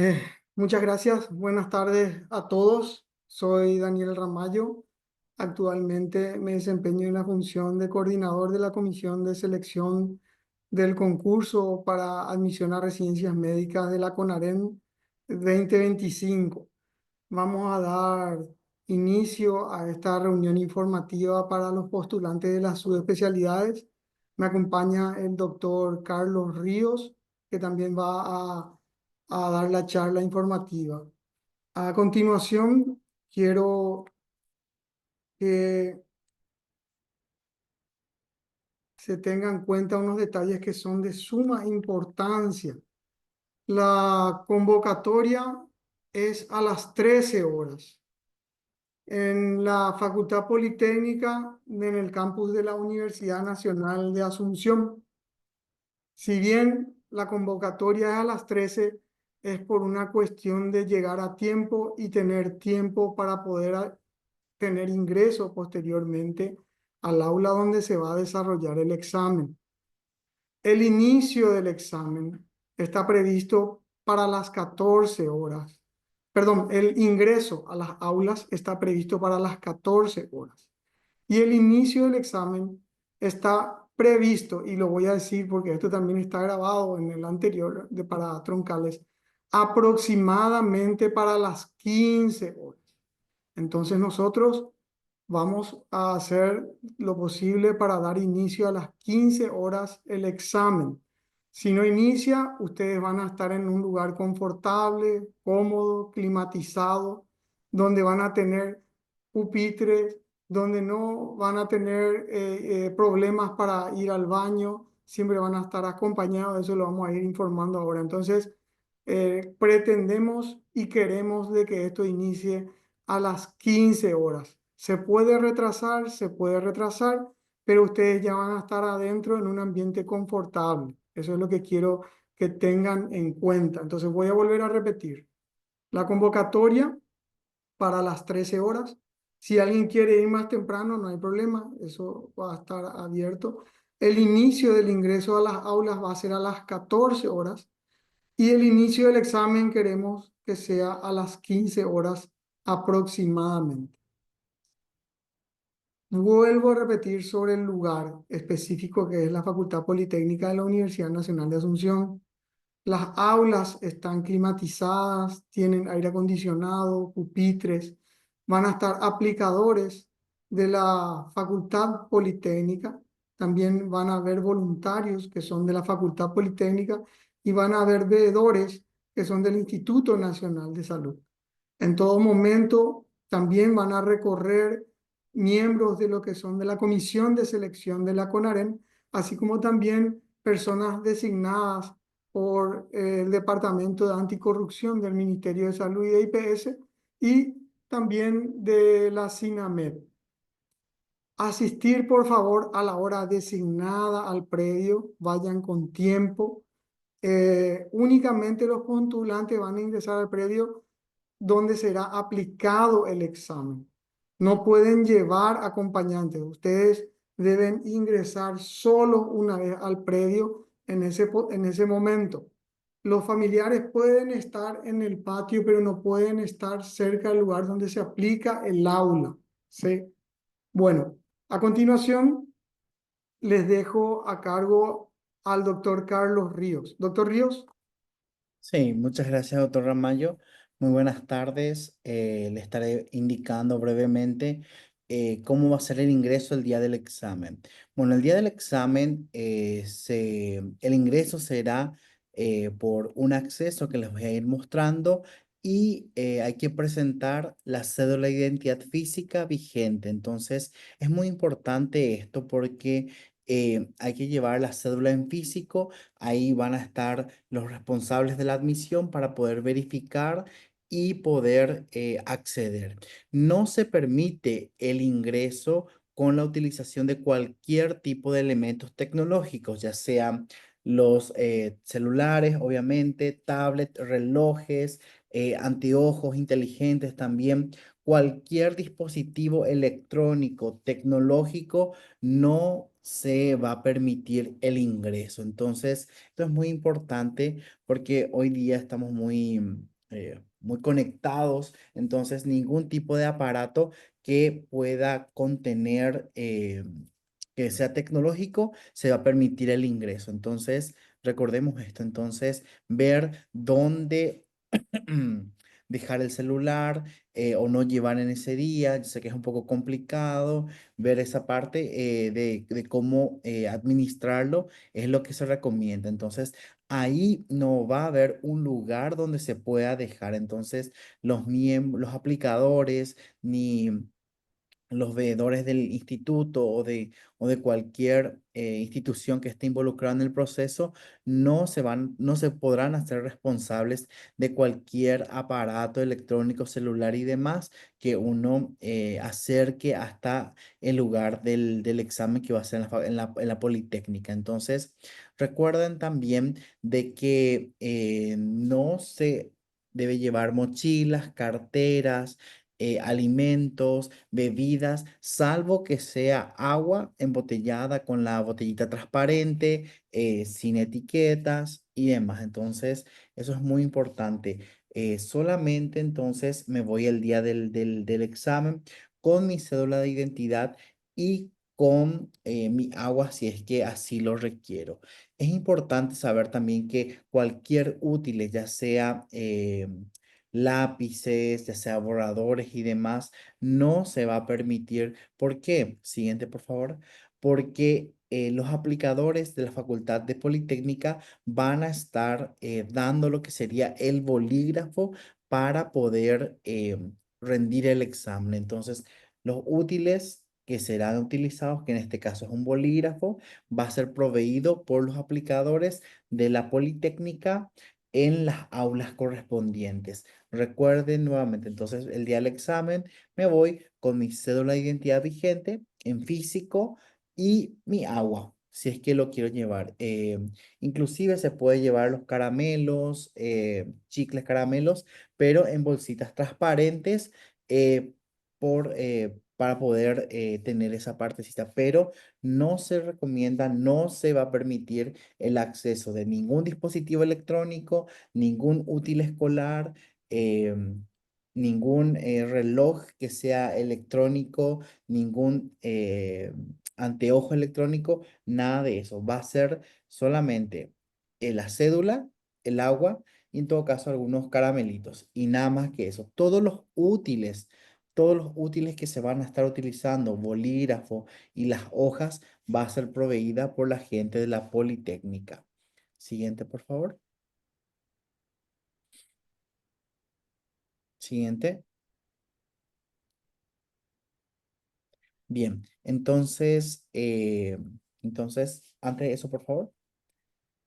Eh, Muchas gracias. Buenas tardes a todos. Soy Daniel Ramallo. Actualmente me desempeño en la función de coordinador de la comisión de selección del concurso para admisión a residencias médicas de la CONAREN 2025. Vamos a dar inicio a esta reunión informativa para los postulantes de las subespecialidades. Me acompaña el doctor Carlos Ríos, que también a dar la charla informativa. A continuación, quiero que se tengan en cuenta unos detalles que son de suma importancia. La convocatoria es a las 13 horas en la Facultad Politécnica en el campus de la Universidad Nacional de Asunción. Si bien la convocatoria es a las 13, es por una cuestión de llegar a tiempo y tener tiempo para poder tener ingreso posteriormente al aula donde se va a desarrollar el examen. El inicio del examen está previsto para las 14 horas. Perdón, el ingreso a las aulas está previsto para las 14 horas. Y el inicio del examen está previsto, y lo voy a decir porque esto también está grabado en el anterior de para troncales, aproximadamente para las 15 horas. Entonces nosotros vamos a hacer lo posible para dar inicio a las 15 horas el examen. Si no inicia, ustedes van a estar en un lugar confortable, cómodo, climatizado, donde van a tener pupitres, donde no van a tener problemas para ir al baño, siempre van a estar acompañados, eso lo vamos a ir informando ahora. Entonces, pretendemos y queremos de que esto inicie a las 15 horas. Se puede retrasar, pero ustedes ya van a estar adentro en un ambiente confortable. Eso es lo que quiero que tengan en cuenta. Entonces voy a volver a repetir. La convocatoria para las 13 horas. Si alguien quiere ir más temprano, no hay problema. Eso va a estar abierto. El inicio del ingreso a las aulas va a ser a las 14 horas. Y el inicio del examen queremos que sea a las 15 horas aproximadamente. Vuelvo a repetir sobre el lugar específico que es la Facultad Politécnica de la Universidad Nacional de Asunción. Las aulas están climatizadas, tienen aire acondicionado, pupitres, van a estar aplicadores de la Facultad Politécnica, también van a haber voluntarios que son de la Facultad Politécnica y van a haber veedores que son del Instituto Nacional de Salud. En todo momento también van a recorrer miembros de lo que son de la Comisión de Selección de la CONAREN, así como también personas designadas por el Departamento de Anticorrupción del Ministerio de Salud y de IPS y también de la SINAMED. Asistir, por favor, a la hora designada al predio, vayan con tiempo. Únicamente los postulantes van a ingresar al predio donde será aplicado el examen. No pueden llevar acompañantes. Ustedes deben ingresar solo una vez al predio en ese momento. Los familiares pueden estar en el patio, pero no pueden estar cerca del lugar donde se aplica el aula. ¿Sí? Bueno, a continuación les dejo a cargo al doctor Carlos Ríos. Doctor Ríos. Sí, muchas gracias, doctor Ramallo. Muy buenas tardes. Le estaré indicando brevemente cómo va a ser el ingreso el día del examen. Bueno, el día del examen, el ingreso será por un acceso que les voy a ir mostrando y hay que presentar la cédula de identidad física vigente. Entonces, es muy importante esto porque hay que llevar la cédula en físico. Ahí van a estar los responsables de la admisión para poder verificar y poder acceder. No se permite el ingreso con la utilización de cualquier tipo de elementos tecnológicos, ya sea los celulares, obviamente, tablets, relojes, anteojos inteligentes también. Cualquier dispositivo electrónico, tecnológico, no se va a permitir el ingreso. Entonces, esto es muy importante porque hoy día estamos muy conectados. Entonces, ningún tipo de aparato que pueda contener, que sea tecnológico, se va a permitir el ingreso. Entonces, recordemos esto. Entonces, ver dónde dejar el celular o no llevar en ese día. Yo sé que es un poco complicado ver esa parte de cómo administrarlo, es lo que se recomienda. Entonces, ahí no va a haber un lugar donde se pueda dejar. Entonces, los miembros, los aplicadores, ni los veedores del instituto o de cualquier institución que esté involucrada en el proceso no se podrán hacer responsables de cualquier aparato electrónico, celular y demás que uno acerque hasta el lugar del examen que va a ser en la Politécnica. Entonces, recuerden también de que no se debe llevar mochilas, carteras, alimentos, bebidas, salvo que sea agua embotellada con la botellita transparente, sin etiquetas y demás. Entonces, eso es muy importante. Solamente entonces me voy el día del examen con mi cédula de identidad y con mi agua si es que así lo requiero. Es importante saber también que cualquier útil, ya sea lápices, ya sea borradores y demás, no se va a permitir. ¿Por qué? Siguiente, por favor. Porque los aplicadores de la Facultad de Politécnica van a estar dando lo que sería el bolígrafo para poder rendir el examen. Entonces, los útiles que serán utilizados, que en este caso es un bolígrafo, va a ser proveído por los aplicadores de la Politécnica en las aulas correspondientes. Recuerden nuevamente, entonces el día del examen me voy con mi cédula de identidad vigente en físico y mi agua, si es que lo quiero llevar. Inclusive se puede llevar los caramelos, chicles caramelos, pero en bolsitas transparentes para poder tener esa partecita. Pero no se recomienda, no se va a permitir el acceso de ningún dispositivo electrónico, ningún útil escolar, eh, ningún reloj que sea electrónico, ningún anteojo electrónico, nada de eso. Va a ser solamente la cédula, el agua y en todo caso algunos caramelitos y nada más que eso. Todos los útiles que se van a estar utilizando, bolígrafo y las hojas, va a ser proveída por la gente de la Politécnica. Siguiente, por favor. Siguiente. Bien, entonces, antes de eso, por favor.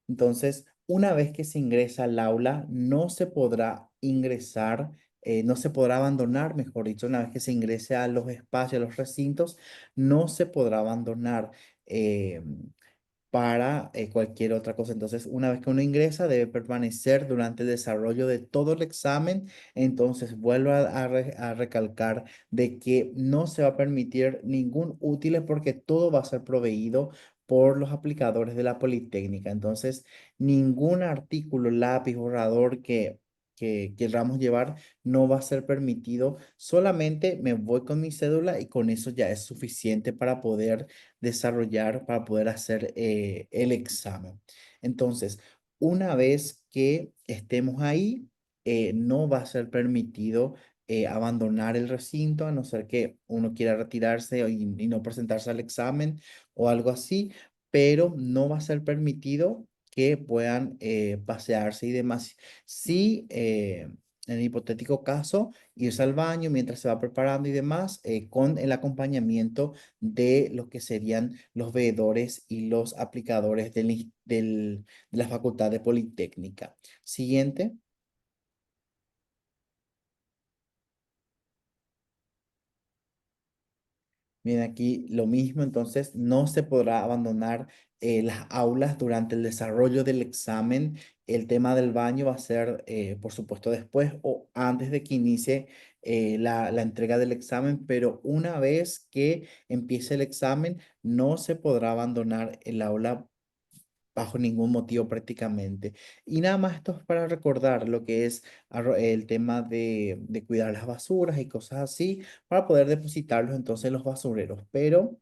Entonces, una vez que se ingresa al aula, no se podrá ingresar, no se podrá abandonar, mejor dicho, una vez que se ingrese a los espacios, a los recintos, no se podrá abandonar. eh, para cualquier otra cosa. Entonces, una vez que uno ingresa, debe permanecer durante el desarrollo de todo el examen. Entonces, vuelvo a recalcar de que no se va a permitir ningún útil porque todo va a ser proveído por los aplicadores de la Politécnica. Entonces, ningún artículo, lápiz, borrador que queramos llevar no va a ser permitido. Solamente me voy con mi cédula y con eso ya es suficiente para poder desarrollar para poder hacer el examen. Entonces, una vez que estemos ahí, no va a ser permitido abandonar el recinto, a no ser que uno quiera retirarse y no presentarse al examen o algo así, pero no va a ser permitido que puedan pasearse y demás. Sí, en el hipotético caso, irse al baño mientras se va preparando y demás, con el acompañamiento de lo que serían los veedores y los aplicadores de la Facultad de Politécnica. Siguiente. Bien, aquí lo mismo, entonces no se podrá abandonar las aulas durante el desarrollo del examen. El tema del baño va a ser, por supuesto, después o antes de que inicie la entrega del examen, pero una vez que empiece el examen, no se podrá abandonar el aula bajo ningún motivo prácticamente. Y nada más esto es para recordar lo que es el tema de cuidar las basuras y cosas así para poder depositarlos entonces en los basureros. Pero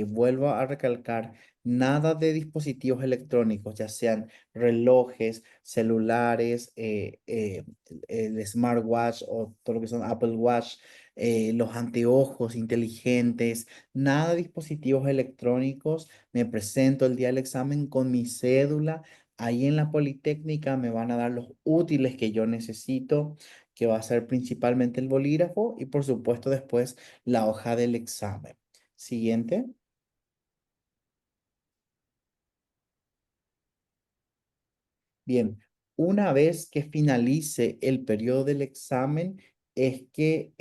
vuelvo a recalcar, nada de dispositivos electrónicos, ya sean relojes, celulares, el smartwatch o todo lo que son Apple Watch, los anteojos inteligentes, nada de dispositivos electrónicos. Me presento el día del examen con mi cédula. Ahí en la Politécnica me van a dar los útiles que yo necesito, que va a ser principalmente el bolígrafo y por supuesto después la hoja del examen. Siguiente. Bien, una vez que finalice el periodo del examen, es que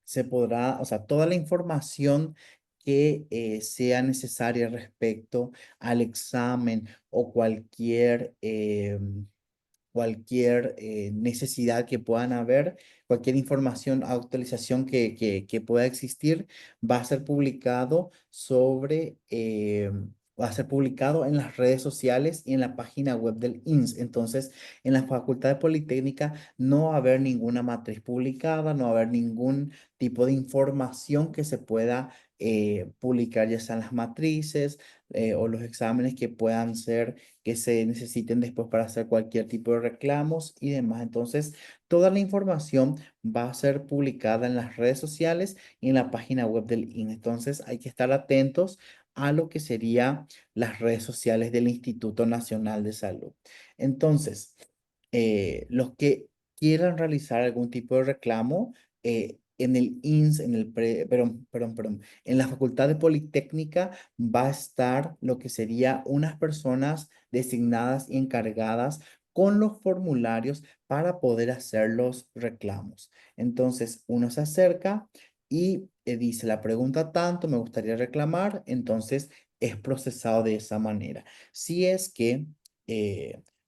se podrá, o sea, toda la información que sea necesaria respecto al examen o cualquier necesidad que puedan haber, cualquier información, actualización que pueda existir, va a ser publicado va a ser publicado en las redes sociales y en la página web del INS. Entonces, en la Facultad de Politécnica no va a haber ninguna matriz publicada, no va a haber ningún tipo de información que se pueda publicar, ya sean las matrices o los exámenes que puedan ser que se necesiten después para hacer cualquier tipo de reclamos y demás. Entonces, toda la información va a ser publicada en las redes sociales y en la página web del INE. Entonces, hay que estar atentos a lo que serían las redes sociales del Instituto Nacional de Salud. Entonces, los que quieran realizar algún tipo de reclamo, en el INS, perdón, en la Facultad de Politécnica va a estar lo que sería unas personas designadas y encargadas con los formularios para poder hacer los reclamos. Entonces, uno se acerca y dice la pregunta tanto, me gustaría reclamar, entonces es procesado de esa manera. Si es que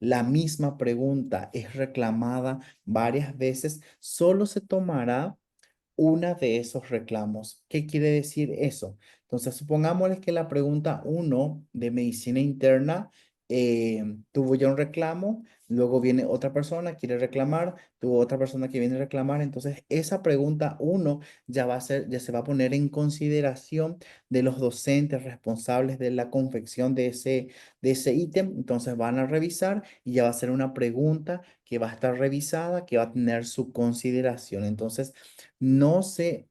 la misma pregunta es reclamada varias veces, solo se tomará una de esos reclamos. ¿Qué quiere decir eso? Entonces, supongámosles que la pregunta uno de medicina interna tuvo ya un reclamo, luego viene otra persona, quiere reclamar, tuvo otra persona que viene a reclamar, entonces esa pregunta uno ya se va a poner en consideración de los docentes responsables de la confección de ese ítem, entonces van a revisar y ya va a ser una pregunta que va a estar revisada, que va a tener su consideración. Entonces, no se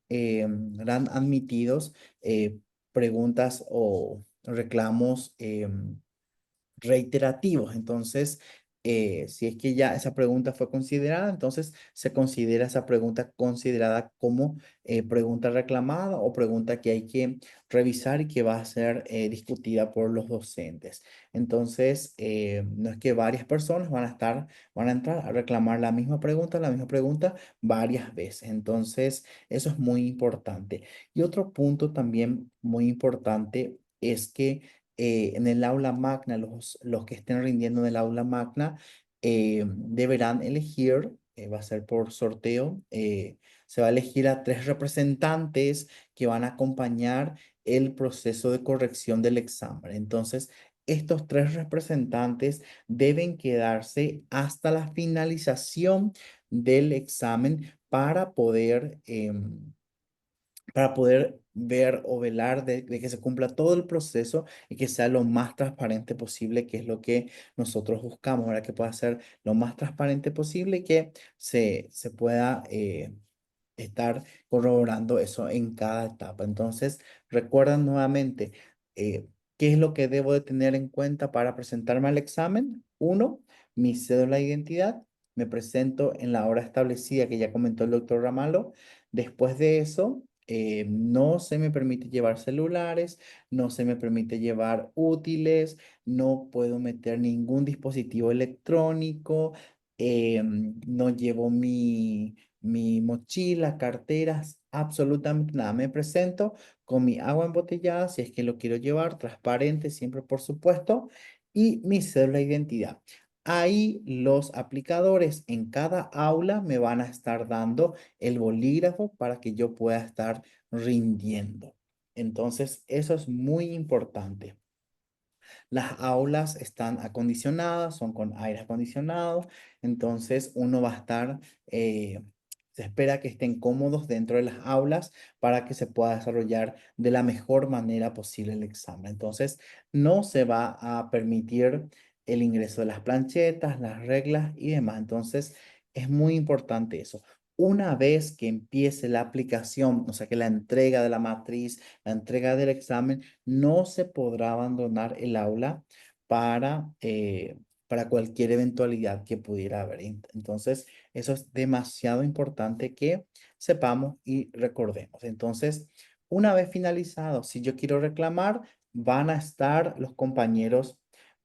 harán admitidos preguntas o reclamos reiterativos. Entonces, si es que ya esa pregunta fue considerada, entonces se considera esa pregunta considerada como pregunta reclamada o pregunta que hay que revisar y que va a ser discutida por los docentes. Entonces, no es que varias personas van a entrar a reclamar la misma pregunta varias veces. Entonces, eso es muy importante. Y otro punto también muy importante es que en el aula magna, los que estén rindiendo en el aula magna deberán elegir, va a ser por sorteo, se va a elegir a tres representantes que van a acompañar el proceso de corrección del examen. Entonces, estos tres representantes deben quedarse hasta la finalización del examen para poder ver o velar de que se cumpla todo el proceso y que sea lo más transparente posible, que es lo que nosotros buscamos, ¿verdad? Que pueda ser lo más transparente posible y que se pueda estar corroborando eso en cada etapa. Entonces, recuerdan nuevamente, ¿qué es lo que debo de tener en cuenta para presentarme al examen? Uno, mi cédula de identidad. Me presento en la hora establecida que ya comentó el doctor Ramalo. Después de eso, no se me permite llevar celulares, no se me permite llevar útiles, no puedo meter ningún dispositivo electrónico, no llevo mi mochila, carteras, absolutamente nada. Me presento con mi agua embotellada, si es que lo quiero llevar, transparente, siempre por supuesto, y mi cédula de identidad. Ahí los aplicadores en cada aula me van a estar dando el bolígrafo para que yo pueda estar rindiendo. Entonces, eso es muy importante. Las aulas están acondicionadas, son con aire acondicionado, entonces uno va a estar, se espera que estén cómodos dentro de las aulas para que se pueda desarrollar de la mejor manera posible el examen. Entonces, no se va a permitir el ingreso de las planchetas, las reglas y demás. Entonces, es muy importante eso. Una vez que empiece la aplicación, o sea, que la entrega de la matriz, la entrega del examen, no se podrá abandonar el aula para cualquier eventualidad que pudiera haber. Entonces, eso es demasiado importante que sepamos y recordemos. Entonces, una vez finalizado, si yo quiero reclamar, van a estar los compañeros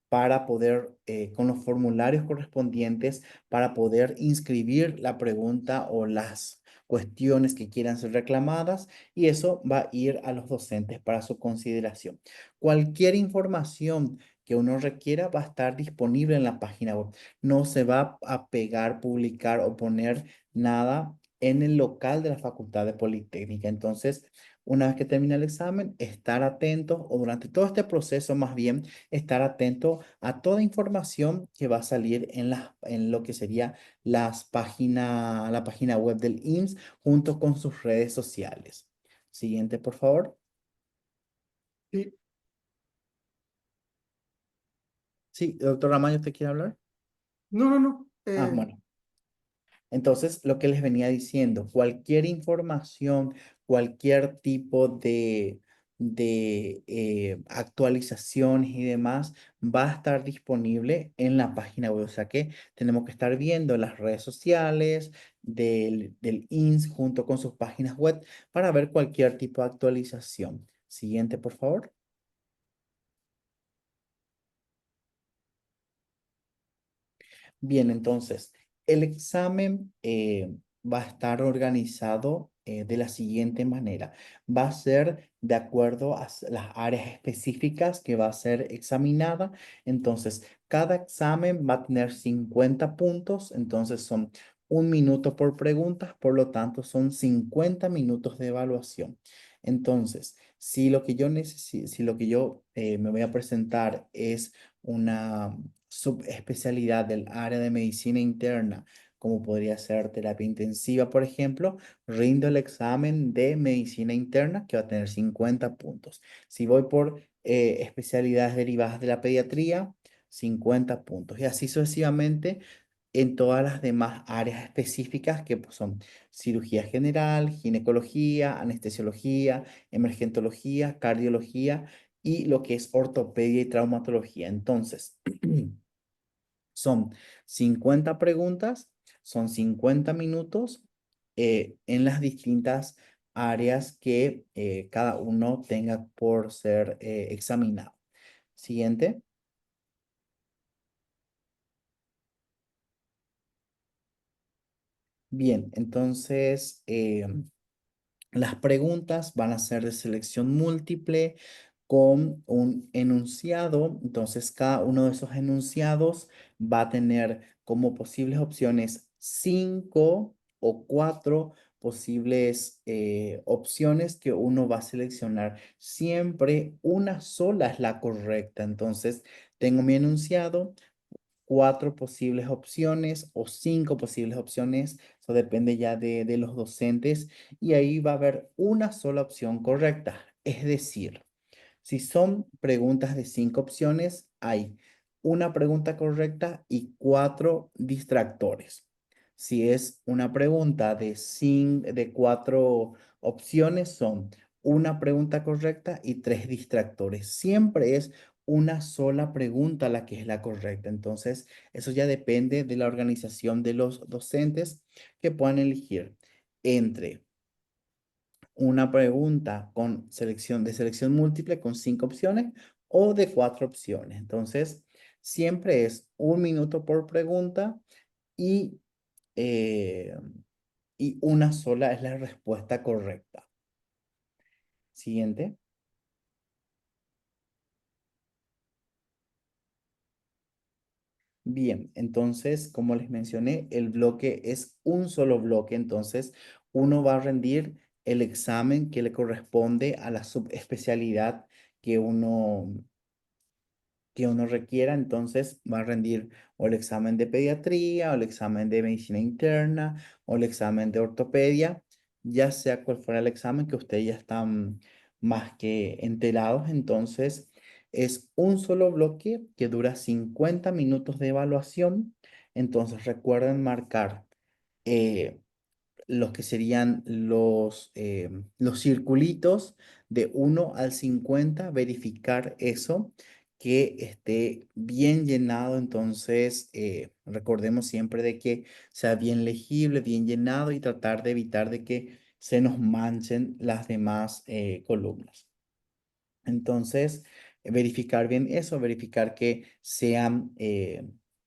para poder, con los formularios correspondientes, para poder inscribir la pregunta o las cuestiones que quieran ser reclamadas, y eso va a ir a los docentes para su consideración. Cualquier información que uno requiera va a estar disponible en la página web. No se va a pegar, publicar o poner nada en el local de la Facultad de Politécnica. Entonces, una vez que termine el examen, estar atentos o durante todo este proceso más bien, estar atento a toda información que va a salir en lo que sería la página web del IMSS junto con sus redes sociales. Siguiente, por favor. Sí. Sí, doctor Ramayo, ¿usted quiere hablar? No, no, no. Bueno. Entonces, lo que les venía diciendo, cualquier información, cualquier tipo de actualizaciones y demás va a estar disponible en la página web. O sea que tenemos que estar viendo las redes sociales del INS junto con sus páginas web para ver cualquier tipo de actualización. Siguiente, por favor. Bien, entonces, el examen va a estar organizado de la siguiente manera. Va a ser de acuerdo a las áreas específicas que va a ser examinada. Entonces, cada examen va a tener 50 puntos. Entonces, son 1 minuto por pregunta. Por lo tanto, son 50 minutos de evaluación. Entonces, si lo que yo me voy a presentar es una subespecialidad del área de medicina interna, como podría ser terapia intensiva, por ejemplo, rindo el examen de medicina interna que va a tener 50 puntos. Si voy por especialidades derivadas de la pediatría, 50 puntos. Y así sucesivamente en todas las demás áreas específicas que pues, son cirugía general, ginecología, anestesiología, emergentología, cardiología y lo que es ortopedia y traumatología. Entonces, son 50 preguntas, son 50 minutos en las distintas áreas que cada uno tenga por ser examinado. Siguiente. Bien, entonces las preguntas van a ser de selección múltiple con un enunciado. Entonces, cada uno de esos enunciados va a tener como posibles opciones 5 o 4 posibles opciones que uno va a seleccionar. Siempre una sola es la correcta. Entonces, tengo mi enunciado, 4 posibles opciones o 5 posibles opciones. Eso depende ya de los docentes y ahí va a haber una sola opción correcta. Es decir, si son preguntas de 5 opciones, hay una pregunta correcta y 4 distractores. Si es una pregunta de 4 opciones, son una pregunta correcta y 3 distractores. Siempre es una sola pregunta la que es la correcta. Entonces, eso ya depende de la organización de los docentes que puedan elegir entre una pregunta de selección múltiple con 5 opciones o de 4 opciones. Entonces, siempre es 1 minuto por pregunta y, eh, y una sola es la respuesta correcta. Siguiente. Bien, entonces, como les mencioné, el bloque es un solo bloque, entonces uno va a rendir el examen que le corresponde a la subespecialidad que uno, que uno requiera, entonces va a rendir o el examen de pediatría, o el examen de medicina interna, o el examen de ortopedia, ya sea cual fuera el examen que ustedes ya están más que enterados, entonces es un solo bloque que dura 50 minutos de evaluación, entonces recuerden marcar eh, los que serían los circulitos de 1 al 50, verificar eso, que esté bien llenado. Entonces, recordemos siempre de que sea bien legible, bien llenado y tratar de evitar de que se nos manchen las demás columnas. Entonces, verificar bien eso, verificar que sean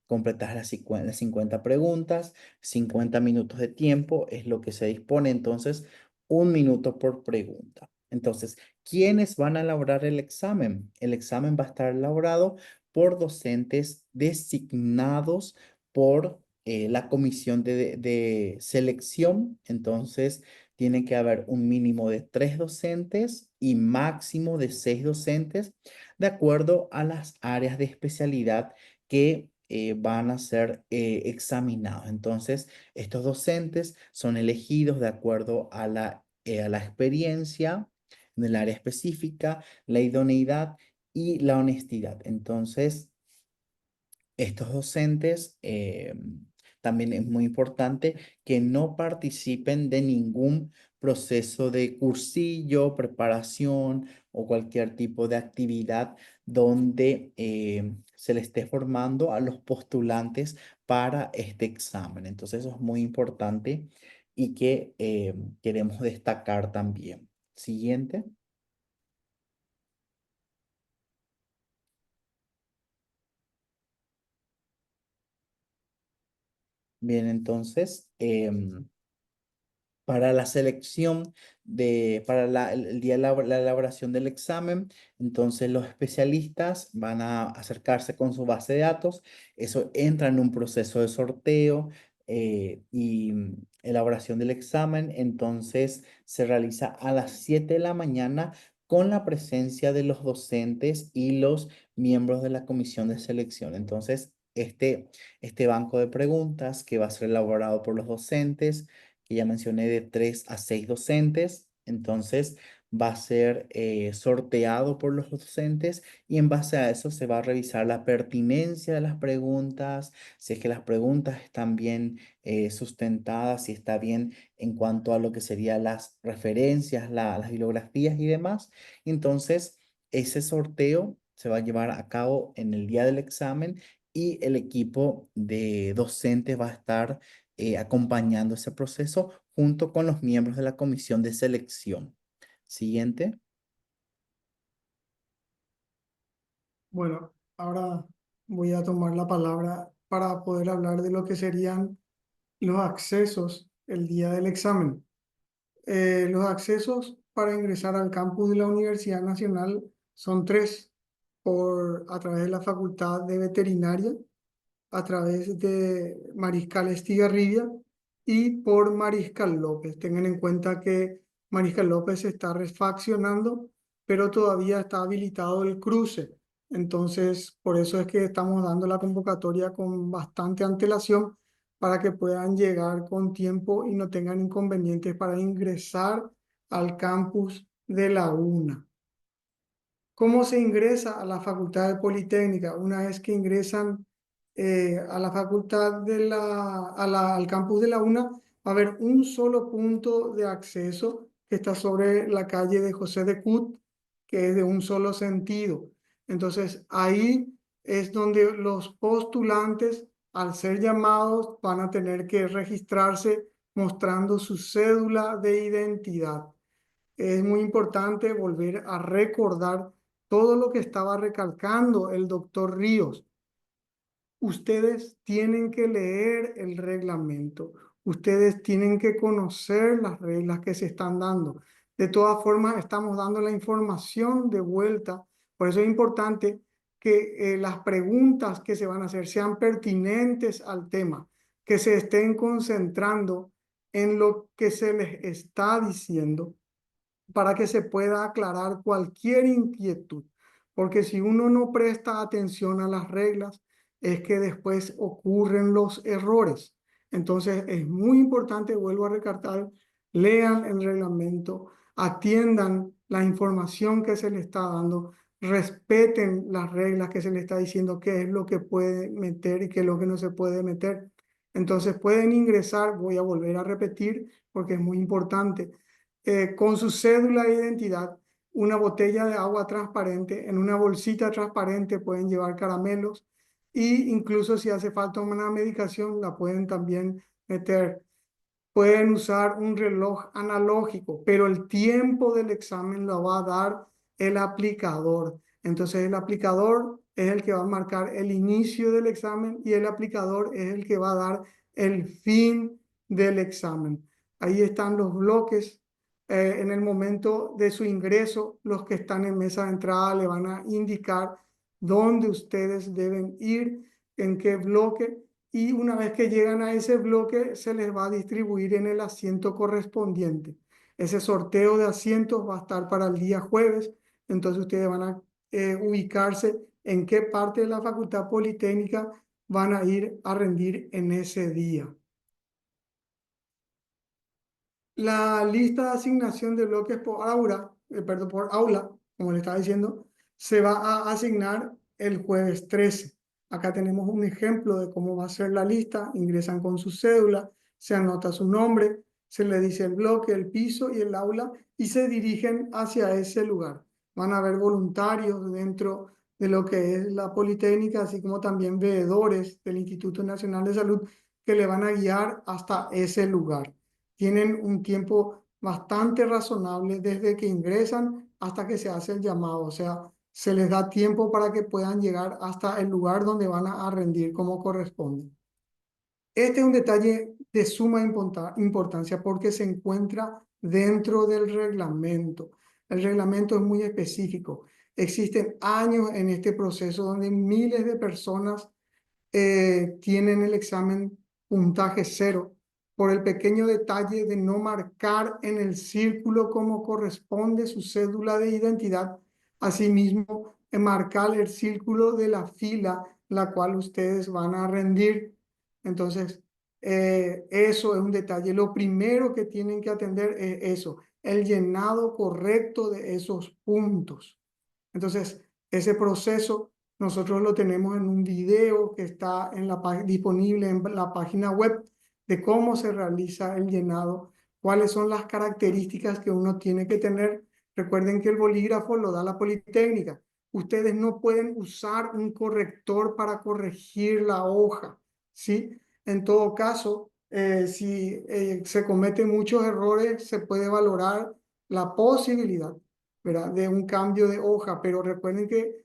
completadas las 50 preguntas, 50 minutos de tiempo es lo que se dispone, entonces 1 minuto por pregunta. Entonces, ¿quiénes van a elaborar el examen? El examen va a estar elaborado por docentes designados por la comisión de selección. Entonces, tiene que haber un mínimo de 3 docentes y máximo de 6 docentes, de acuerdo a las áreas de especialidad que van a ser examinados. Entonces, estos docentes son elegidos de acuerdo a la experiencia del área específica, la idoneidad y la honestidad. Entonces, estos docentes, también es muy importante que no participen de ningún proceso de cursillo, preparación o cualquier tipo de actividad donde se le esté formando a los postulantes para este examen. Entonces eso es muy importante y que queremos destacar también. Siguiente. Bien, entonces, para la selección para el día de la elaboración del examen. Entonces los especialistas van a acercarse con su base de datos, eso entra en un proceso de sorteo y elaboración del examen, entonces se realiza a las 7 de la mañana con la presencia de los docentes y los miembros de la comisión de selección. Entonces, este banco de preguntas que va a ser elaborado por los docentes, que ya mencioné, de 3 a 6 docentes. Entonces va a ser sorteado por los docentes y en base a eso se va a revisar la pertinencia de las preguntas, si es que las preguntas están bien sustentadas, si está bien en cuanto a lo que serían las referencias, las bibliografías y demás. Entonces, ese sorteo se va a llevar a cabo en el día del examen y el equipo de docentes va a estar acompañando ese proceso junto con los miembros de la comisión de selección. Siguiente. Bueno, ahora voy a tomar la palabra para poder hablar de lo que serían los accesos el día del examen. Los accesos para ingresar al campus de la Universidad Nacional son tres, a través de la Facultad de Veterinaria, a través de Mariscal Estigarribia y por Mariscal López. Tengan en cuenta que Mariscal López se está refaccionando, pero todavía está habilitado el cruce. Entonces, por eso es que estamos dando la convocatoria con bastante antelación para que puedan llegar con tiempo y no tengan inconvenientes para ingresar al campus de la UNA. ¿Cómo se ingresa a la Facultad de Politécnica? Una vez que ingresan a la facultad al campus de la UNA, va a haber un solo punto de acceso que está sobre la calle de José de Cut, que es de un solo sentido. Entonces, ahí es donde los postulantes, al ser llamados, van a tener que registrarse mostrando su cédula de identidad. Es muy importante volver a recordar todo lo que estaba recalcando el doctor Ríos. Ustedes tienen que leer el reglamento. Ustedes tienen que conocer las reglas que se están dando. De todas formas, estamos dando la información de vuelta. Por eso es importante que las preguntas que se van a hacer sean pertinentes al tema, que se estén concentrando en lo que se les está diciendo para que se pueda aclarar cualquier inquietud. Porque si uno no presta atención a las reglas, es que después ocurren los errores. Entonces es muy importante, vuelvo a recalcar, lean el reglamento, atiendan la información que se le está dando, respeten las reglas que se le está diciendo, qué es lo que puede meter y qué es lo que no se puede meter. Entonces pueden ingresar, voy a volver a repetir porque es muy importante, con su cédula de identidad, una botella de agua transparente, en una bolsita transparente pueden llevar caramelos y incluso si hace falta una medicación la pueden también meter. Pueden usar un reloj analógico, pero el tiempo del examen lo va a dar el aplicador. Entonces el aplicador es el que va a marcar el inicio del examen y el aplicador es el que va a dar el fin del examen. Ahí están los bloques. En el momento de su ingreso, los que están en mesa de entrada le van a indicar dónde ustedes deben ir, en qué bloque, y una vez que llegan a ese bloque se les va a distribuir en el asiento correspondiente. Ese sorteo de asientos va a estar para el día jueves, entonces ustedes van a ubicarse en qué parte de la Facultad Politécnica van a ir a rendir en ese día. La lista de asignación de bloques por aula, perdón, por aula, como le estaba diciendo, se va a asignar el jueves 13. Acá tenemos un ejemplo de cómo va a ser la lista. Ingresan con su cédula, se anota su nombre, se le dice el bloque, el piso y el aula y se dirigen hacia ese lugar. Van a haber voluntarios dentro de lo que es la Politécnica, así como también veedores del Instituto Nacional de Salud que le van a guiar hasta ese lugar. Tienen un tiempo bastante razonable desde que ingresan hasta que se hace el llamado. O sea, se les da tiempo para que puedan llegar hasta el lugar donde van a rendir como corresponde. Este es un detalle de suma importancia porque se encuentra dentro del reglamento. El reglamento es muy específico. Existen años en este proceso donde miles de personas tienen el examen puntaje cero por el pequeño detalle de no marcar en el círculo como corresponde su cédula de identidad. Asimismo, marcar el círculo de la fila la cual ustedes van a rendir. Entonces, eso es un detalle. Lo primero que tienen que atender es eso, el llenado correcto de esos puntos. Entonces, ese proceso nosotros lo tenemos en un video que está disponible en la página web de cómo se realiza el llenado, cuáles son las características que uno tiene que tener. Recuerden que el bolígrafo lo da la Politécnica. Ustedes no pueden usar un corrector para corregir la hoja, ¿sí? En todo caso, si se cometen muchos errores, se puede valorar la posibilidad, ¿verdad?, de un cambio de hoja, pero recuerden que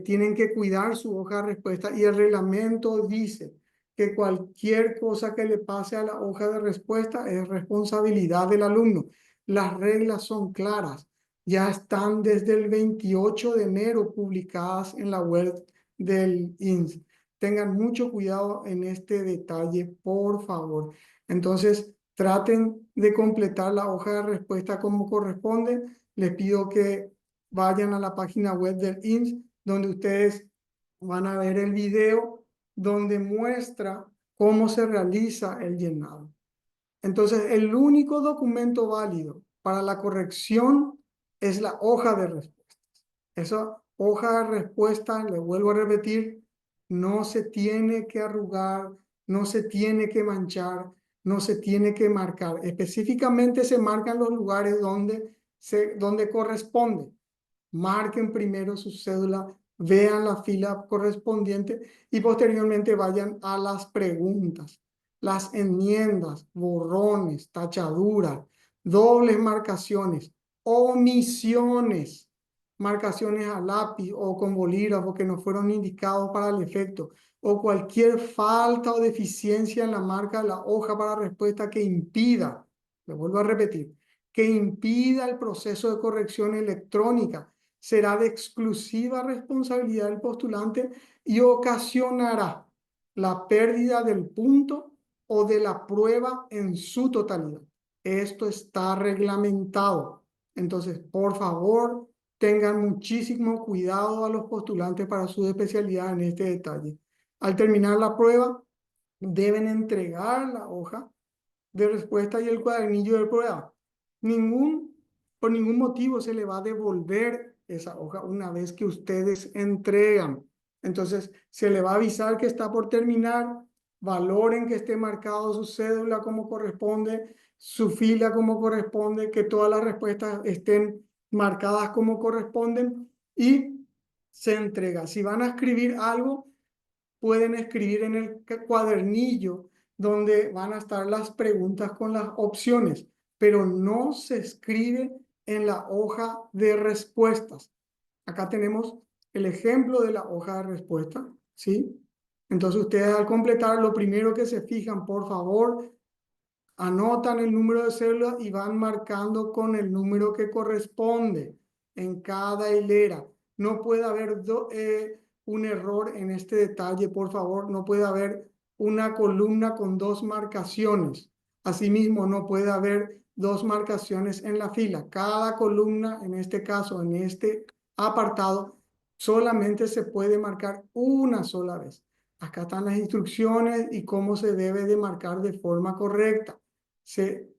tienen que cuidar su hoja de respuesta y el reglamento dice que cualquier cosa que le pase a la hoja de respuesta es responsabilidad del alumno. Las reglas son claras, ya están desde el 28 de enero publicadas en la web del INS. Tengan mucho cuidado en este detalle, por favor. Entonces, traten de completar la hoja de respuesta como corresponde. Les pido que vayan a la página web del INS, donde ustedes van a ver el video donde muestra cómo se realiza el llenado. Entonces, el único documento válido para la corrección es la hoja de respuesta. Esa hoja de respuesta, le vuelvo a repetir, no se tiene que arrugar, no se tiene que manchar, no se tiene que marcar. Específicamente se marcan los lugares donde corresponde. Marquen primero su cédula, vean la fila correspondiente y posteriormente vayan a las preguntas, las enmiendas, borrones, tachaduras, dobles marcaciones, omisiones. marcaciones a lápiz o con bolígrafo que no fueron indicados para el efecto, o cualquier falta o deficiencia en la marca de la hoja para respuesta que impida, le vuelvo a repetir, que impida el proceso de corrección electrónica, será de exclusiva responsabilidad del postulante y ocasionará la pérdida del punto o de la prueba en su totalidad. Esto está reglamentado. Entonces, por favor, tengan muchísimo cuidado a los postulantes para su especialidad en este detalle. Al terminar la prueba, deben entregar la hoja de respuesta y el cuadernillo de prueba. Por ningún motivo se le va a devolver esa hoja una vez que ustedes entregan. Entonces, se le va a avisar que está por terminar, valoren que esté marcado su cédula como corresponde, su fila como corresponde, que todas las respuestas estén marcadas como corresponden y se entrega. Si van a escribir algo, pueden escribir en el cuadernillo donde van a estar las preguntas con las opciones, pero no se escribe en la hoja de respuestas. Acá tenemos el ejemplo de la hoja de respuesta, ¿sí? Entonces ustedes al completar, lo primero que se fijan, por favor, anotan el número de cédula y van marcando con el número que corresponde en cada hilera. No puede haber un error en este detalle, por favor. No puede haber una columna con dos marcaciones. Asimismo, no puede haber dos marcaciones en la fila. Cada columna, en este caso, en este apartado, solamente se puede marcar una sola vez. Acá están las instrucciones y cómo se debe de marcar de forma correcta.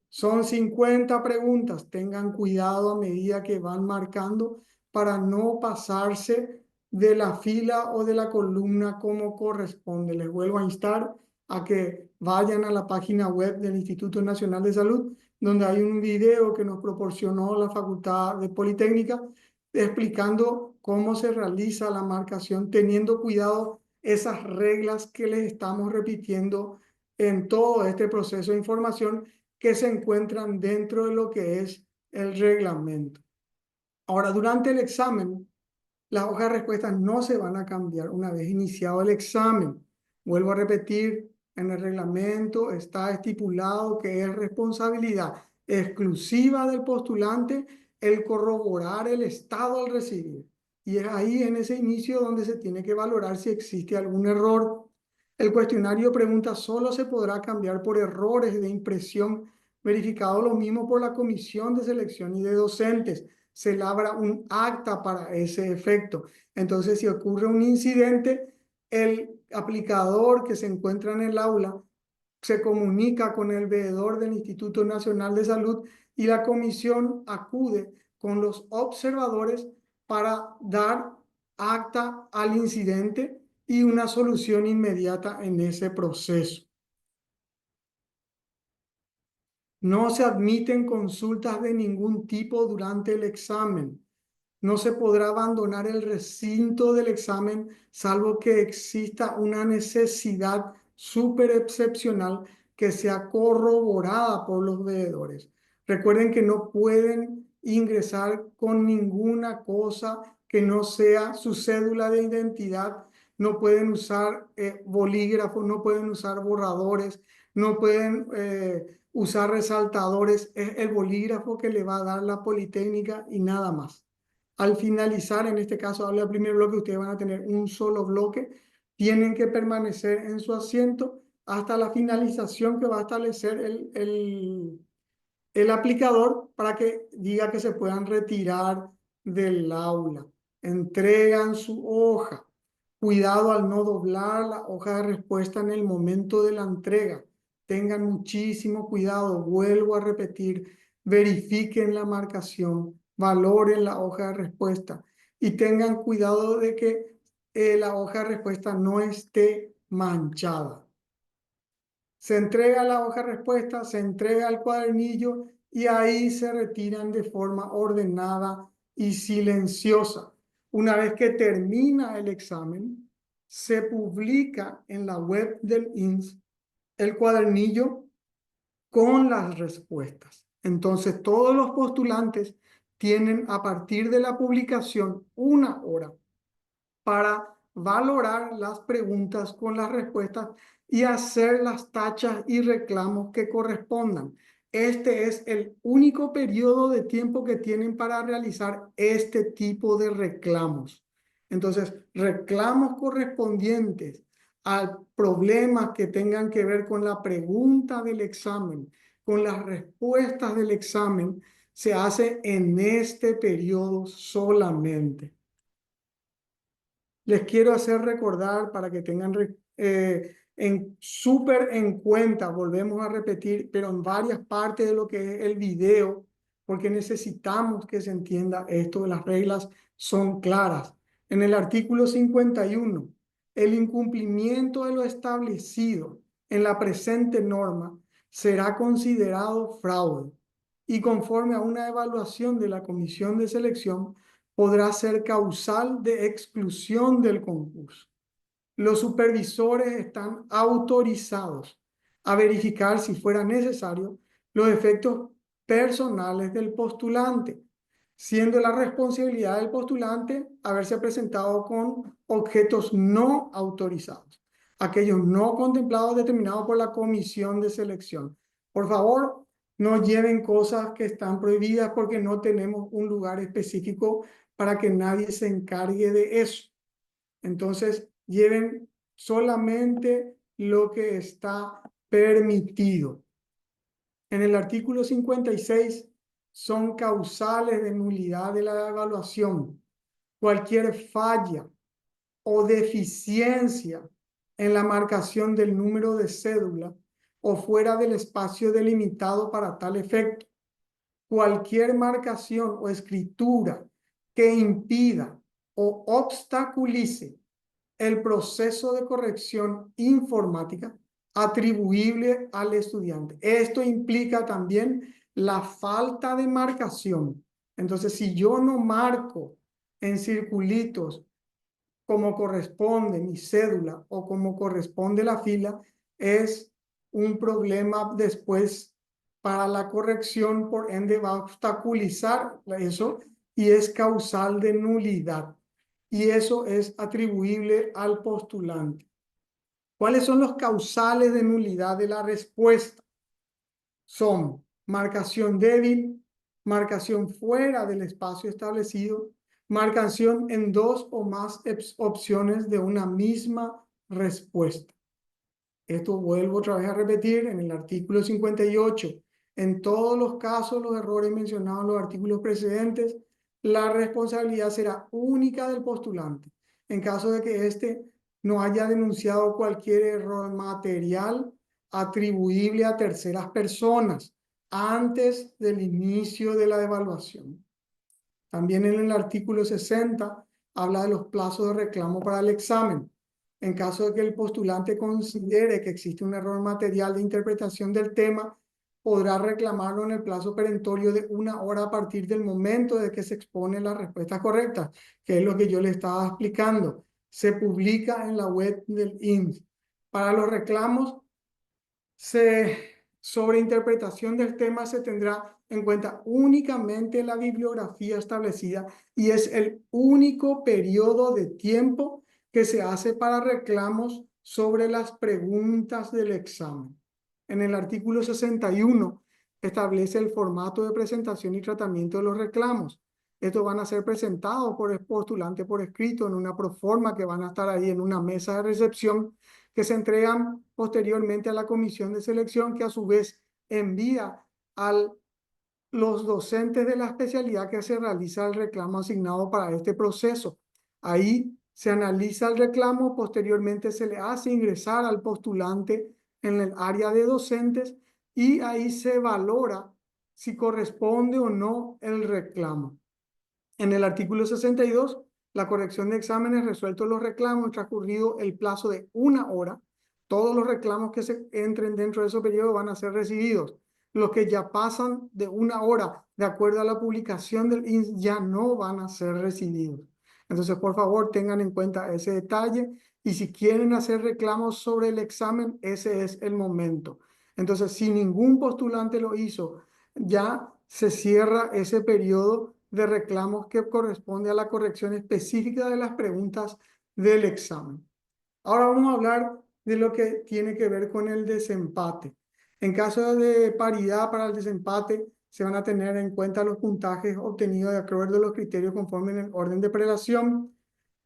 Son 50 preguntas. Tengan cuidado a medida que van marcando para no pasarse de la fila o de la columna como corresponde. Les vuelvo a instar a que vayan a la página web del Instituto Nacional de Salud, donde hay un video que nos proporcionó la Facultad de Politécnica explicando cómo se realiza la marcación, teniendo cuidado esas reglas que les estamos repitiendo en todo este proceso de información que se encuentran dentro de lo que es el reglamento. Ahora, durante el examen, las hojas de respuesta no se van a cambiar una vez iniciado el examen. Vuelvo a repetir, en el reglamento está estipulado que es responsabilidad exclusiva del postulante el corroborar el estado al recibir. Y es ahí en ese inicio donde se tiene que valorar si existe algún error. El cuestionario pregunta solo se podrá cambiar por errores de impresión, verificado lo mismo por la comisión de selección y de docentes. Se labra un acta para ese efecto. Entonces, si ocurre un incidente, el aplicador que se encuentra en el aula se comunica con el veedor del Instituto Nacional de Salud y la comisión acude con los observadores para dar acta al incidente y una solución inmediata en ese proceso. No se admiten consultas de ningún tipo durante el examen. No se podrá abandonar el recinto del examen salvo que exista una necesidad súper excepcional que sea corroborada por los veedores. Recuerden que no pueden ingresar con ninguna cosa que no sea su cédula de identidad. No pueden usar bolígrafos, no pueden usar borradores, no pueden usar resaltadores. Es el bolígrafo que le va a dar la Politécnica y nada más. Al finalizar, en este caso, habla el primer bloque, ustedes van a tener un solo bloque. Tienen que permanecer en su asiento hasta la finalización que va a establecer el aplicador para que diga que se puedan retirar del aula. Entregan su hoja. Cuidado al no doblar la hoja de respuesta en el momento de la entrega. Tengan muchísimo cuidado. Vuelvo a repetir. Verifiquen la marcación. Valoren la hoja de respuesta. Y tengan cuidado de que la hoja de respuesta no esté manchada. Se entrega la hoja de respuesta, se entrega el cuadernillo y ahí se retiran de forma ordenada y silenciosa. Una vez que termina el examen, se publica en la web del INS el cuadernillo con las respuestas. Entonces, todos los postulantes tienen a partir de la publicación 1 hora para valorar las preguntas con las respuestas y hacer las tachas y reclamos que correspondan. Este es el único periodo de tiempo que tienen para realizar este tipo de reclamos. Entonces, reclamos correspondientes a problemas que tengan que ver con la pregunta del examen, con las respuestas del examen, se hace en este periodo solamente. Les quiero hacer recordar para que tengan súper en cuenta, volvemos a repetir, pero en varias partes de lo que es el video, porque necesitamos que se entienda esto, las reglas son claras. En el artículo 51, el incumplimiento de lo establecido en la presente norma será considerado fraude y conforme a una evaluación de la comisión de selección, podrá ser causal de exclusión del concurso. Los supervisores están autorizados a verificar, si fuera necesario, los efectos personales del postulante, siendo la responsabilidad del postulante haberse presentado con objetos no autorizados, aquellos no contemplados determinados por la comisión de selección. Por favor, no lleven cosas que están prohibidas porque no tenemos un lugar específico para que nadie se encargue de eso. Entonces, lleven solamente lo que está permitido. En el artículo 56 son causales de nulidad de la evaluación. Cualquier falla o deficiencia en la marcación del número de cédula o fuera del espacio delimitado para tal efecto. Cualquier marcación o escritura que impida o obstaculice el proceso de corrección informática atribuible al estudiante. Esto implica también la falta de marcación. Entonces, si yo no marco en circulitos como corresponde mi cédula o como corresponde la fila, es un problema después para la corrección, por ende va a obstaculizar eso y es causal de nulidad. Y eso es atribuible al postulante. ¿Cuáles son los causales de nulidad de la respuesta? Son marcación débil, marcación fuera del espacio establecido, marcación en dos o más opciones de una misma respuesta. Esto vuelvo otra vez a repetir en el artículo 58. En todos los casos, los errores mencionados en los artículos precedentes, la responsabilidad será única del postulante. En caso de que éste no haya denunciado cualquier error material atribuible a terceras personas antes del inicio de la evaluación. También en el artículo 60 habla de los plazos de reclamo para el examen. En caso de que el postulante considere que existe un error material de interpretación del tema, podrá reclamarlo en el plazo perentorio de 1 hora a partir del momento de que se expone la respuesta correcta, que es lo que yo le estaba explicando. Se publica en la web del INS. Para los reclamos, sobre interpretación del tema se tendrá en cuenta únicamente la bibliografía establecida y es el único periodo de tiempo que se hace para reclamos sobre las preguntas del examen. En el artículo 61 establece el formato de presentación y tratamiento de los reclamos. Estos van a ser presentados por el postulante por escrito en una proforma que van a estar ahí en una mesa de recepción que se entregan posteriormente a la comisión de selección, que a su vez envía a los docentes de la especialidad que se realiza el reclamo asignado para este proceso. Ahí se analiza el reclamo, posteriormente se le hace ingresar al postulante en el área de docentes y ahí se valora si corresponde o no el reclamo. En el artículo 62, la corrección de exámenes, resueltos los reclamos, transcurrido el plazo de 1 hora, todos los reclamos que se entren dentro de ese periodo van a ser recibidos. Los que ya pasan de 1 hora, de acuerdo a la publicación del INS, ya no van a ser recibidos. Entonces, por favor, tengan en cuenta ese detalle y si quieren hacer reclamos sobre el examen, ese es el momento. Entonces, si ningún postulante lo hizo, ya se cierra ese periodo de reclamos que corresponde a la corrección específica de las preguntas del examen. Ahora vamos a hablar de lo que tiene que ver con el desempate. En caso de paridad para el desempate, se van a tener en cuenta los puntajes obtenidos de acuerdo a los criterios conforme en el orden de prelación,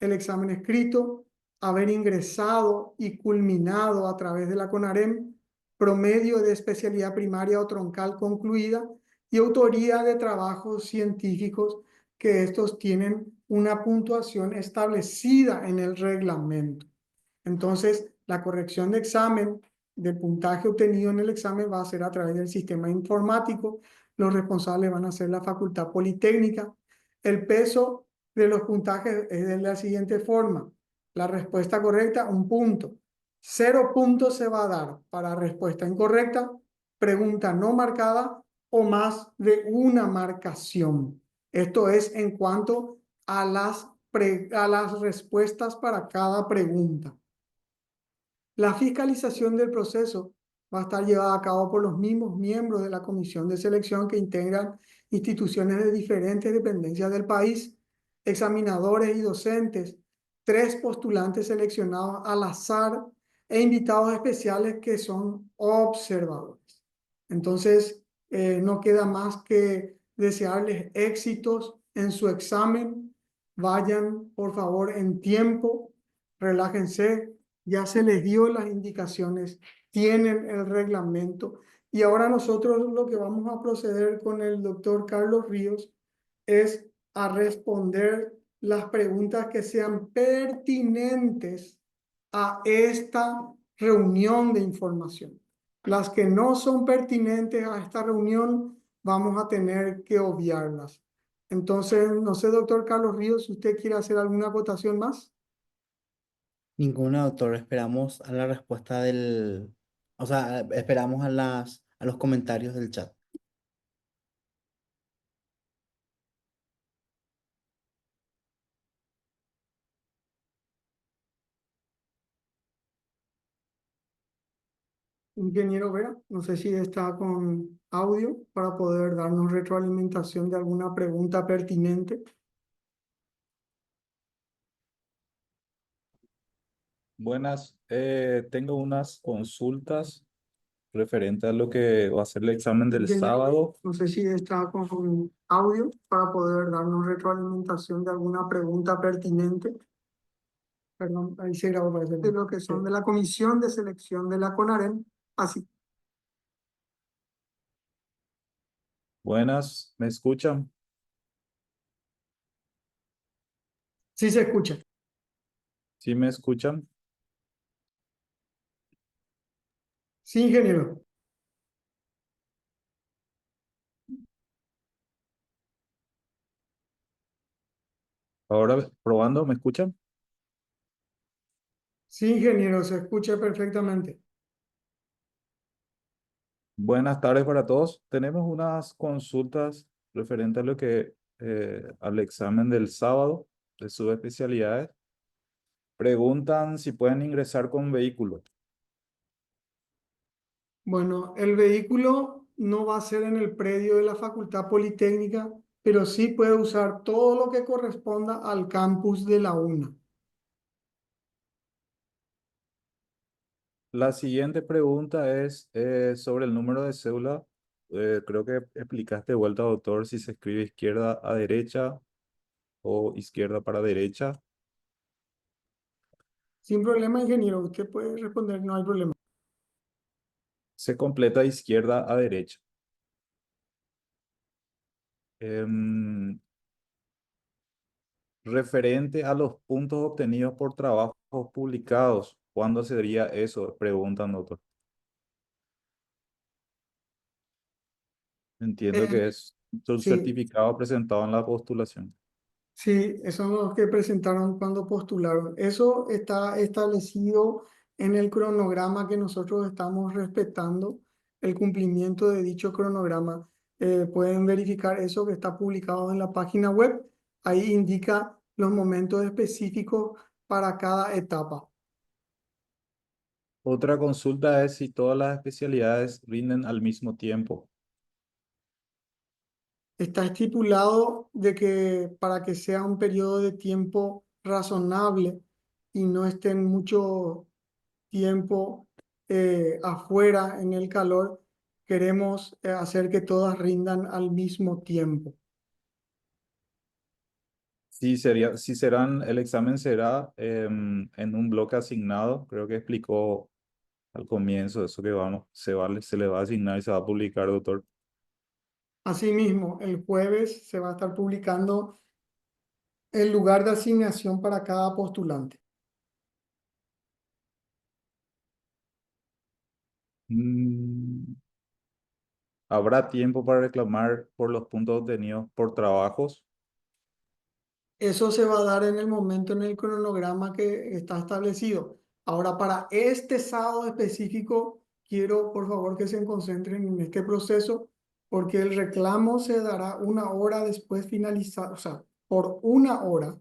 el examen escrito, haber ingresado y culminado a través de la CONAREM, promedio de especialidad primaria o troncal concluida y autoría de trabajos científicos que estos tienen una puntuación establecida en el reglamento. Entonces, la corrección de examen, del puntaje obtenido en el examen, va a ser a través del sistema informático. Los responsables van a ser la Facultad Politécnica. El peso de los puntajes es de la siguiente forma. La respuesta correcta, 1 punto. 0 puntos se va a dar para respuesta incorrecta, pregunta no marcada o más de una marcación. Esto es en cuanto a las respuestas para cada pregunta. La fiscalización del proceso va a estar llevada a cabo por los mismos miembros de la comisión de selección que integran instituciones de diferentes dependencias del país, examinadores y docentes, 3 postulantes seleccionados al azar e invitados especiales que son observadores. Entonces, no queda más que desearles éxitos en su examen. Vayan, por favor, en tiempo, relájense, ya se les dio las indicaciones, tienen el reglamento. Y ahora nosotros lo que vamos a proceder con el doctor Carlos Ríos es a responder las preguntas que sean pertinentes a esta reunión de información. Las que no son pertinentes a esta reunión, vamos a tener que obviarlas. Entonces, no sé, doctor Carlos Ríos, si usted quiere hacer alguna acotación más. Ninguna, doctor. Esperamos a la respuesta o sea, esperamos a los comentarios del chat. Ingeniero Vera, no sé si está con audio para poder darnos retroalimentación de alguna pregunta pertinente. Buenas, tengo unas consultas referente a lo que va a ser el examen del Ingeniero, sábado. no sé si está con audio para poder darnos retroalimentación de alguna pregunta pertinente. Perdón, ahí se grabó, parece. De lo que son de la comisión de selección de la CONAREM, así. Buenas, ¿me escuchan? Sí se escucha. ¿Sí me escuchan? Sí, ingeniero. Ahora probando, ¿me escuchan? Sí, ingeniero, se escucha perfectamente. Buenas tardes para todos. Tenemos unas consultas referente a lo que al examen del sábado de subespecialidades. Preguntan si pueden ingresar con vehículo. Bueno, el vehículo no va a ser en el predio de la Facultad Politécnica, pero sí puede usar todo lo que corresponda al campus de la UNA. La siguiente pregunta es sobre el número de cédula. Creo que explicaste de vuelta, doctor, si se escribe izquierda a derecha o izquierda para derecha. Sin problema, ingeniero, usted puede responder, no hay problema. Se completa izquierda a derecha. Em, Referente a los puntos obtenidos por trabajos publicados, ¿cuándo sería eso? Preguntan, doctor. Entiendo Eh, que es un sí, certificado presentado en la postulación. sí, esos son los que presentaron cuando postularon. Eso está establecido en el cronograma que nosotros estamos respetando, el cumplimiento de dicho cronograma. Pueden verificar eso que está publicado en la página web. Ahí indica los momentos específicos para cada etapa. Otra consulta es si todas las especialidades rinden al mismo tiempo. Está estipulado de que para que sea un periodo de tiempo razonable y no estén mucho tiempo afuera en el calor, queremos hacer que todas rindan al mismo tiempo. Si serán, el examen será en un bloque asignado, creo que explicó al comienzo eso que vamos, se le va a asignar y se va a publicar, doctor. Asimismo, el jueves se va a estar publicando el lugar de asignación para cada postulante. Mm, ¿Habrá tiempo para reclamar por los puntos obtenidos por trabajos? Eso se va a dar en el momento en el cronograma que está establecido. Ahora, para este sábado específico, quiero por favor que se concentren en este proceso porque el reclamo se dará una hora después finalizado, o sea, por una hora,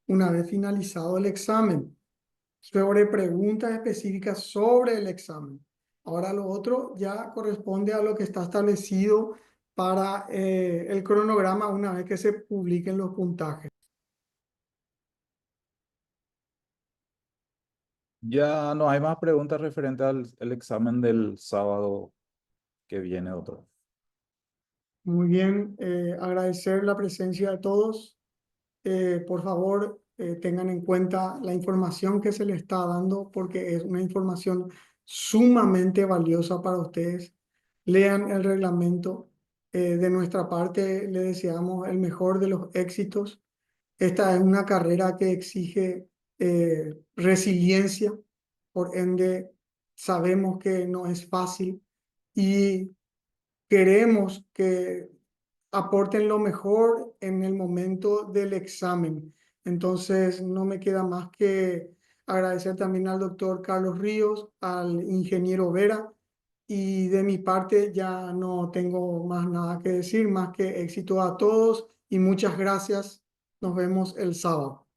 una vez finalizado el examen, sobre preguntas específicas sobre el examen. Ahora lo otro ya corresponde a lo que está establecido para el cronograma una vez que se publiquen los puntajes. Ya no hay más preguntas referentes al el examen del sábado que viene, doctor. Muy bien, agradecer la presencia de todos. Por favor, tengan en cuenta la información que se les está dando porque es una información sumamente valiosa para ustedes. Lean el reglamento. De nuestra parte, le deseamos el mejor de los éxitos. Esta es una carrera que exige resiliencia, por ende, sabemos que no es fácil y queremos que aporten lo mejor en el momento del examen. Entonces, no me queda más que agradecer también al doctor Carlos Ríos, al ingeniero Vera, y de mi parte ya no tengo más nada que decir, más que éxito a todos y muchas gracias. Nos vemos el sábado.